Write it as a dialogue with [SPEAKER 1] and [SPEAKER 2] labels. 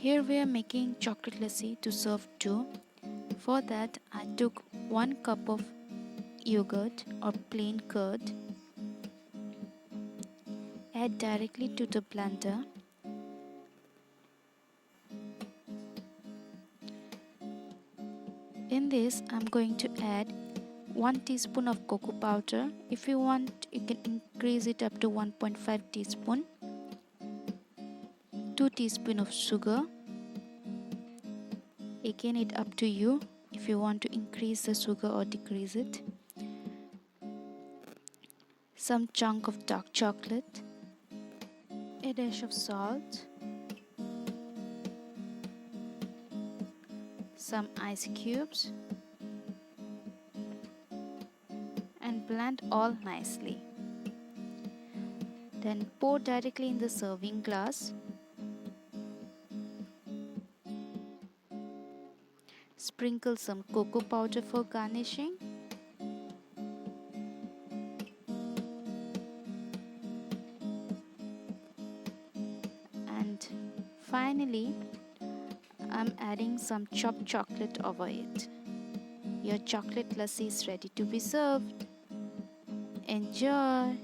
[SPEAKER 1] Here we are making chocolate lassi to serve to. For that I took 1 cup of yogurt or plain curd, add directly to the blender. In this I'm going to add 1 teaspoon of cocoa powder. If you want, you can increase it up to 1.5 teaspoon. 2 teaspoon of sugar. Again, it up to you if you want to increase the sugar or decrease it. Some chunk of dark chocolate. A dash of salt. Some ice cubes. And blend all nicely. Then pour directly in the serving glass. Sprinkle some cocoa powder for garnishing. And finally, I'm adding some chopped chocolate over it. Your chocolate lassi is ready to be served. Enjoy!